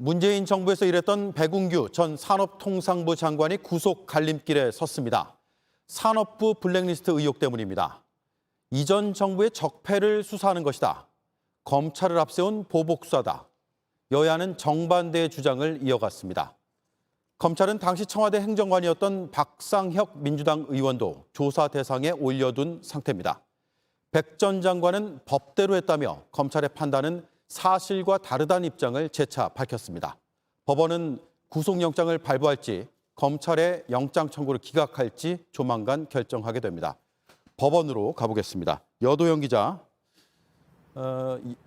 문재인 정부에서 일했던 백운규 전 산업통상부 장관이 구속 갈림길에 섰습니다. 산업부 블랙리스트 의혹 때문입니다. 이전 정부의 적폐를 수사하는 것이다. 검찰을 앞세운 보복수사다. 여야는 정반대의 주장을 이어갔습니다. 검찰은 당시 청와대 행정관이었던 박상혁 민주당 의원도 조사 대상에 올려둔 상태입니다. 백 전 장관은 법대로 했다며 검찰의 판단은 사실과 다르다는 입장을 재차 밝혔습니다. 법원은 구속영장을 발부할지 검찰의 영장 청구를 기각할지 조만간 결정하게 됩니다. 법원으로 가보겠습니다. 여도영 기자,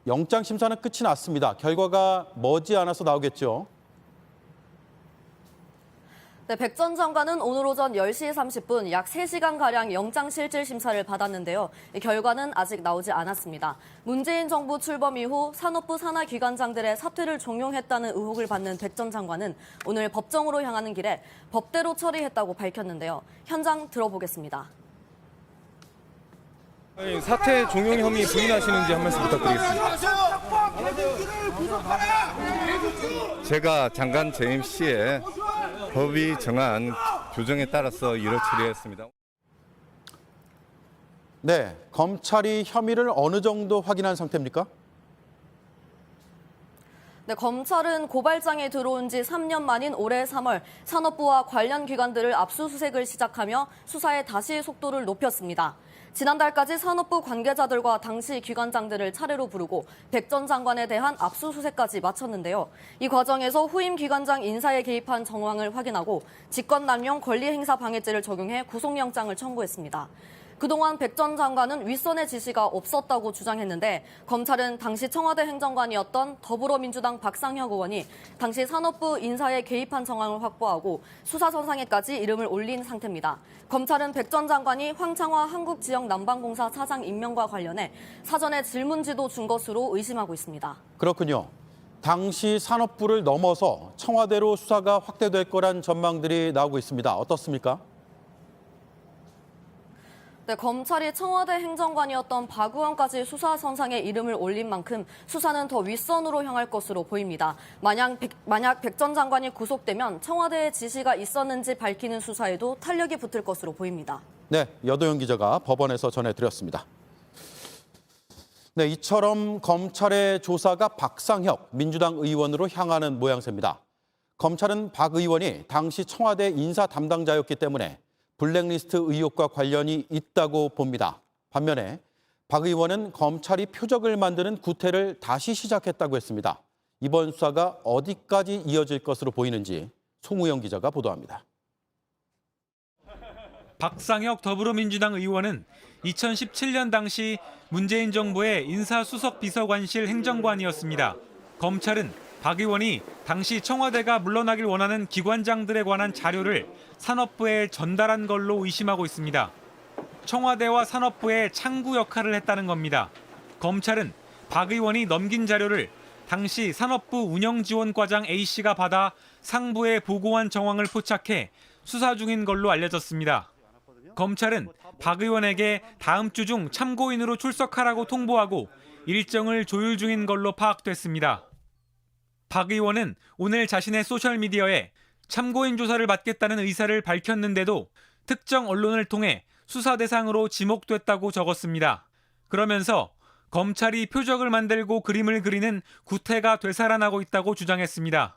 영장 심사는 끝이 났습니다. 결과가 머지않아서 나오겠죠? 네, 백 전 장관은 오늘 오전 10시 30분 약 3시간가량 영장실질심사를 받았는데요. 결과는 아직 나오지 않았습니다. 문재인 정부 출범 이후 산업부 산하기관장들의 사퇴를 종용했다는 의혹을 받는 백 전 장관은 오늘 법정으로 향하는 길에 법대로 처리했다고 밝혔는데요. 현장 들어보겠습니다. 사퇴 종용 혐의 부인하시는지 한 말씀 부탁드리겠습니다. 제가 장관 재임 시에 법이 정한 규정에 따라서 일을 처리했습니다. 네, 검찰이 혐의를 어느 정도 확인한 상태입니까? 네, 검찰은 고발장이 들어온 지 3년 만인 올해 3월 산업부와 관련 기관들을 압수수색을 시작하며 수사에 다시 속도를 높였습니다. 지난달까지 산업부 관계자들과 당시 기관장들을 차례로 부르고 백 전 장관에 대한 압수수색까지 마쳤는데요. 이 과정에서 후임 기관장 인사에 개입한 정황을 확인하고 직권남용 권리행사 방해죄를 적용해 구속영장을 청구했습니다. 그동안 백 전 장관은 윗선의 지시가 없었다고 주장했는데 검찰은 당시 청와대 행정관이었던 더불어민주당 박상혁 의원이 당시 산업부 인사에 개입한 정황을 확보하고 수사선상에까지 이름을 올린 상태입니다. 검찰은 백 전 장관이 황창화 한국지역난방공사 사장 임명과 관련해 사전에 질문지도 준 것으로 의심하고 있습니다. 그렇군요. 당시 산업부를 넘어서 청와대로 수사가 확대될 거란 전망들이 나오고 있습니다. 어떻습니까? 네, 검찰이 청와대 행정관이었던 박 의원까지 수사선상에 이름을 올린 만큼 수사는 더 윗선으로 향할 것으로 보입니다. 만약 백 전 장관이 구속되면 청와대의 지시가 있었는지 밝히는 수사에도 탄력이 붙을 것으로 보입니다. 네, 여도영 기자가 법원에서 전해드렸습니다. 네, 이처럼 검찰의 조사가 박상혁 민주당 의원으로 향하는 모양새입니다. 검찰은 박 의원이 당시 청와대 인사 담당자였기 때문에 블랙리스트 의혹과 관련이 있다고 봅니다. 반면에 박 의원은 검찰이 표적을 만드는 구태를 다시 시작했다고 했습니다. 이번 수사가 어디까지 이어질 것으로 보이는지 송우영 기자가 보도합니다. 박상혁 더불어민주당 의원은 2017년 당시 문재인 정부의 인사수석 비서관실 행정관이었습니다. 검찰은 박 의원이 당시 청와대가 물러나길 원하는 기관장들에 관한 자료를 산업부에 전달한 걸로 의심하고 있습니다. 청와대와 산업부의 창구 역할을 했다는 겁니다. 검찰은 박 의원이 넘긴 자료를 당시 산업부 운영지원과장 A씨가 받아 상부에 보고한 정황을 포착해 수사 중인 걸로 알려졌습니다. 검찰은 박 의원에게 다음 주 중 참고인으로 출석하라고 통보하고 일정을 조율 중인 걸로 파악됐습니다. 박 의원은 오늘 자신의 소셜미디어에 참고인 조사를 받겠다는 의사를 밝혔는데도 특정 언론을 통해 수사 대상으로 지목됐다고 적었습니다. 그러면서 검찰이 표적을 만들고 그림을 그리는 구태가 되살아나고 있다고 주장했습니다.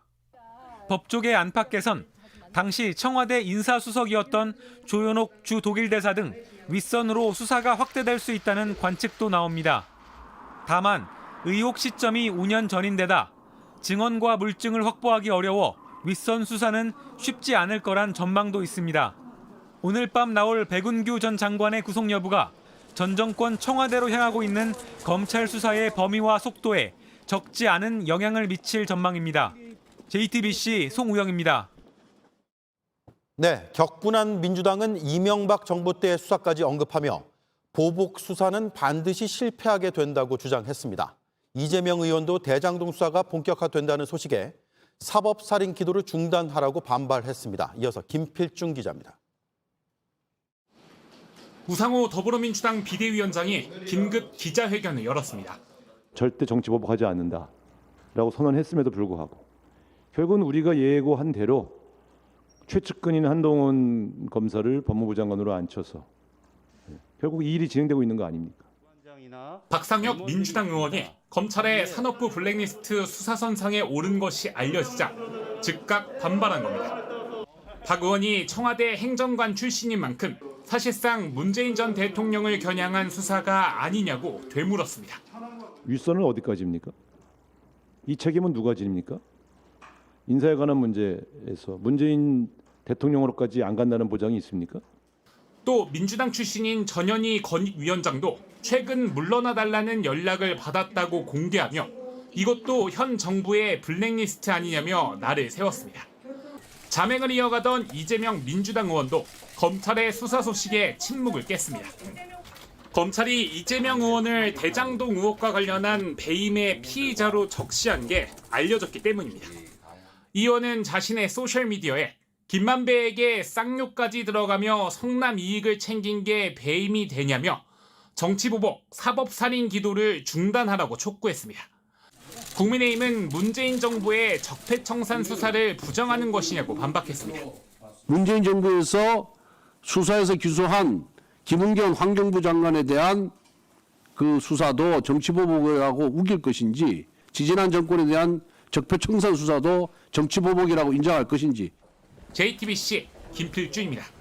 법조계 안팎에선 당시 청와대 인사수석이었던 조현옥 주 독일대사 등 윗선으로 수사가 확대될 수 있다는 관측도 나옵니다. 다만 의혹 시점이 5년 전인데다 증언과 물증을 확보하기 어려워 윗선 수사는 쉽지 않을 거란 전망도 있습니다. 오늘 밤 나올 백운규 전 장관의 구속 여부가 전 정권 청와대로 향하고 있는 검찰 수사의 범위와 속도에 적지 않은 영향을 미칠 전망입니다. JTBC 송우영입니다. 네, 격분한 민주당은 이명박 정부 때의 수사까지 언급하며 보복 수사는 반드시 실패하게 된다고 주장했습니다. 이재명 의원도 대장동 수사가 본격화된다는 소식에 사법살인 기도를 중단하라고 반발했습니다. 이어서 김필중 기자입니다. 우상호 더불어민주당 비대위원장이 긴급 기자회견을 열었습니다. 절대 정치 보복하지 않는다라고 선언했음에도 불구하고 결국은 우리가 예고한 대로 최측근인 한동훈 검사를 법무부 장관으로 앉혀서 결국 이 일이 진행되고 있는 거 아닙니까? 박상혁 민주당 의원이 검찰의 산업부 블랙리스트 수사선상에 오른 것이 알려지자 즉각 반발한 겁니다. 박 의원이 청와대 행정관 출신인 만큼 사실상 문재인 전 대통령을 겨냥한 수사가 아니냐고 되물었습니다. 윗선은 어디까지입니까? 이 책임은 누가 집니까? 인사에 관한 문제에서 문재인 대통령으로까지 안 간다는 보장이 있습니까? 또 민주당 출신인 전현희 건익위원장도 최근 물러나달라는 연락을 받았다고 공개하며 이것도 현 정부의 블랙리스트 아니냐며 날을 세웠습니다. 자맹을 이어가던 이재명 민주당 의원도 검찰의 수사 소식에 침묵을 깼습니다. 검찰이 이재명 의원을 대장동 의혹과 관련한 배임의 피의자로 적시한 게 알려졌기 때문입니다. 이 의원은 자신의 소셜미디어에 김만배에게 쌍욕까지 들어가며 성남 이익을 챙긴 게 배임이 되냐며 정치보복, 사법살인 기도를 중단하라고 촉구했습니다. 국민의힘은 문재인 정부의 적폐청산 수사를 부정하는 것이냐고 반박했습니다. 문재인 정부에서 수사에서 기소한 김은경 환경부 장관에 대한 그 수사도 정치보복이라고 우길 것인지 지지난 정권에 대한 적폐청산 수사도 정치보복이라고 인정할 것인지. JTBC 김필주입니다.